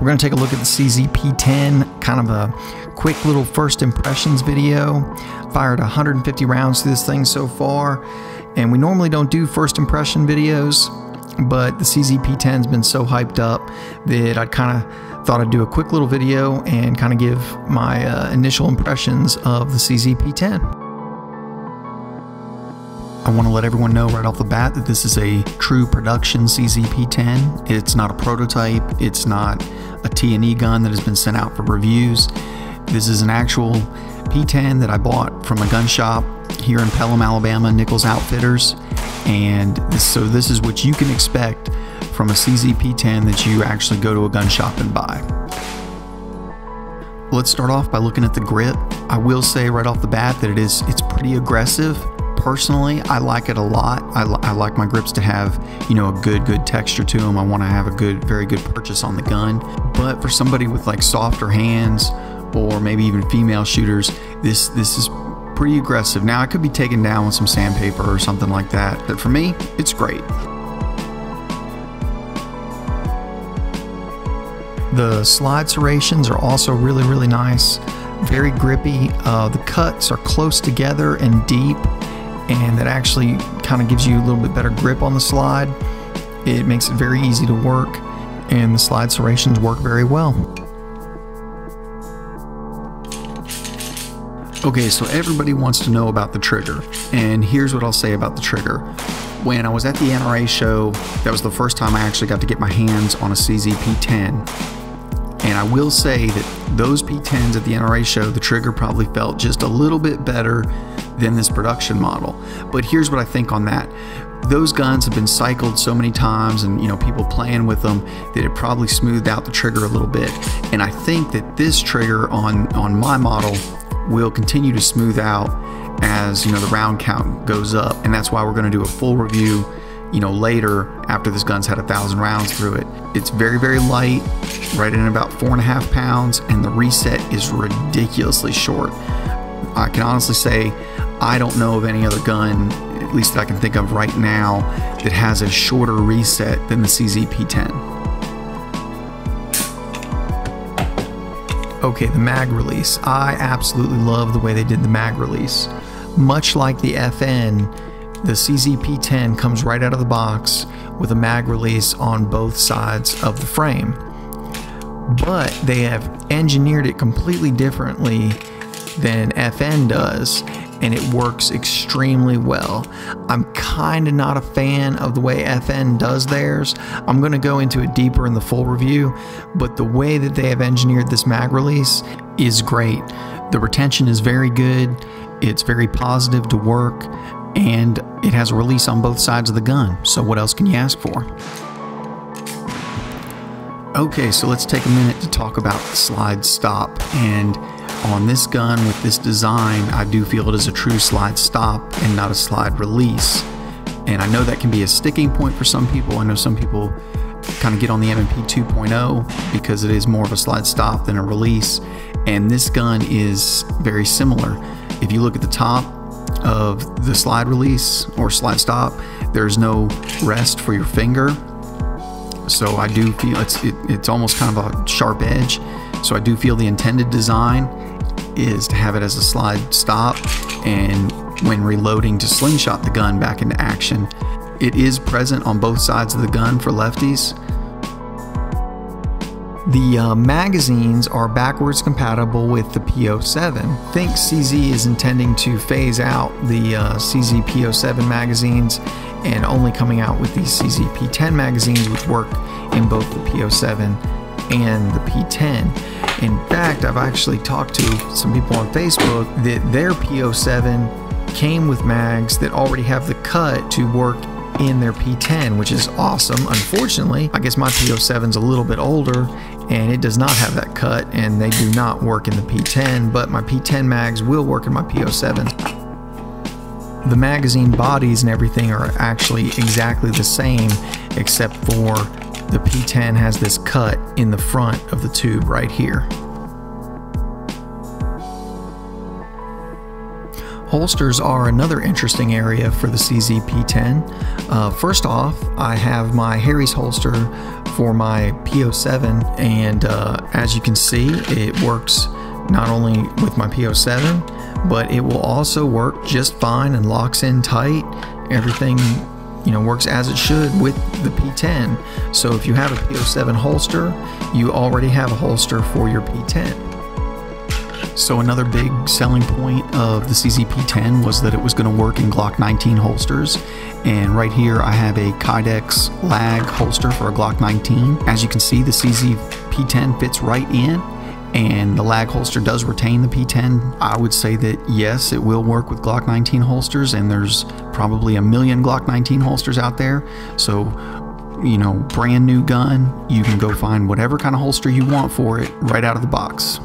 We're going to take a look at the CZ P10, kind of a quick little first impressions video. Fired 150 rounds through this thing so far, and we normally don't do first impression videos, but the CZ P10's been so hyped up that I kind of thought I'd do a quick little video and kind of give my initial impressions of the CZ P10. I want to let everyone know right off the bat that this is a true production CZ P10. It's not a prototype, it's not a T&E gun that has been sent out for reviews. This is an actual P10 that I bought from a gun shop here in Pelham, Alabama, Nichols Outfitters. And so this is what you can expect from a CZ P10 that you actually go to a gun shop and buy. Let's start off by looking at the grip. I will say right off the bat that it's pretty aggressive. Personally, I like it a lot. I like my grips to have, you know, a good texture to them. I want to have a very good purchase on the gun. But for somebody with like softer hands, or maybe even female shooters, this is pretty aggressive. Now, it could be taken down with some sandpaper or something like that, but for me, it's great. The slide serrations are also really nice, very grippy. The cuts are close together and deep, and that actually kind of gives you a little bit better grip on the slide. It makes it very easy to work, and the slide serrations work very well. Okay, so everybody wants to know about the trigger, and here's what I'll say about the trigger. When I was at the NRA show, that was the first time I actually got to get my hands on a CZ P10. And I will say that those P10s at the NRA show, the trigger probably felt just a little bit better than this production model. But here's what I think on that. Those guns have been cycled so many times, and you know, people playing with them, that it probably smoothed out the trigger a little bit. And I think that this trigger on my model will continue to smooth out as, you know, the round count goes up, and that's why we're going to do a full review, you know, later after this gun's had 1,000 rounds through it. It's very light, right in about 4.5 pounds, and the reset is ridiculously short. I can honestly say I don't know of any other gun, at least that I can think of right now, that has a shorter reset than the CZ P10. Okay, the mag release. I absolutely love the way they did the mag release. Much like the FN, the CZ P10 comes right out of the box with a mag release on both sides of the frame. But they have engineered it completely differently than FN does, and it works extremely well. I'm kind of not a fan of the way FN does theirs. I'm going to go into it deeper in the full review, but the way that they have engineered this mag release is great. The retention is very good, it's very positive to work, and it has a release on both sides of the gun, so what else can you ask for? Okay, so let's take a minute to talk about the slide stop. And on this gun with this design, I do feel it is a true slide stop and not a slide release. And I know that can be a sticking point for some people. I know some people kind of get on the M&P 2.0 because it is more of a slide stop than a release. And this gun is very similar. If you look at the top of the slide release or slide stop, there's no rest for your finger. So I do feel it's almost kind of a sharp edge. So I do feel the intended design is to have it as a slide stop, and when reloading to slingshot the gun back into action, it is present on both sides of the gun for lefties. The magazines are backwards compatible with the P07. I think CZ is intending to phase out the CZ P07 magazines and only coming out with these CZ P10 magazines, which work in both the P07 and the P10. In fact, I've actually talked to some people on Facebook that their P07 came with mags that already have the cut to work in their P10, which is awesome. Unfortunately, I guess my P07's a little bit older and it does not have that cut, and they do not work in the P10, but my P10 mags will work in my P07. The magazine bodies and everything are actually exactly the same, except for the P10 has this cut in the front of the tube right here. Holsters are another interesting area for the CZ P10. First off, I have my Harry's holster for my P07, and as you can see, it works not only with my P07, but it will also work just fine and locks in tight. Everything, you know, works as it should with the P10. So if you have a P07 holster, you already have a holster for your P10. So another big selling point of the CZ P10 was that it was going to work in Glock 19 holsters. And right here I have a Kydex lag holster for a Glock 19. As you can see, the CZ P10 fits right in, and the lag holster does retain the P10. I would say that yes, it will work with Glock 19 holsters, and there's probably a million Glock 19 holsters out there. So, you know, brand new gun, you can go find whatever kind of holster you want for it right out of the box.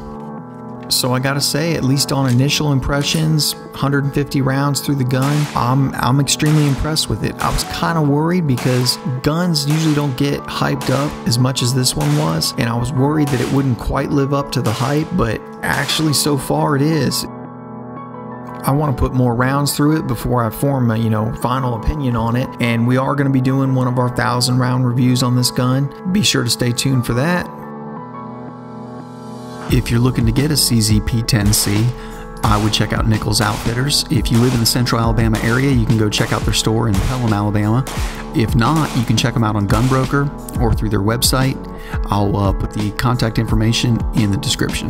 So I gotta say, at least on initial impressions, 150 rounds through the gun, I'm extremely impressed with it. I was kind of worried because guns usually don't get hyped up as much as this one was, and I was worried that it wouldn't quite live up to the hype, but actually so far it is. I want to put more rounds through it before I form a final opinion on it, and we are going to be doing one of our 1,000 round reviews on this gun. Be sure to stay tuned for that. If you're looking to get a CZ P10C, I would check out Nichols Outfitters. If you live in the Central Alabama area, you can go check out their store in Pelham, Alabama. If not, you can check them out on Gunbroker or through their website. I'll put the contact information in the description.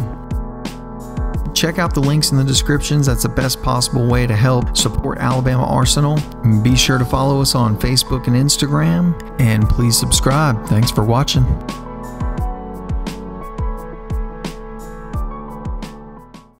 Check out the links in the descriptions. That's the best possible way to help support Alabama Arsenal. Be sure to follow us on Facebook and Instagram, and please subscribe. Thanks for watching.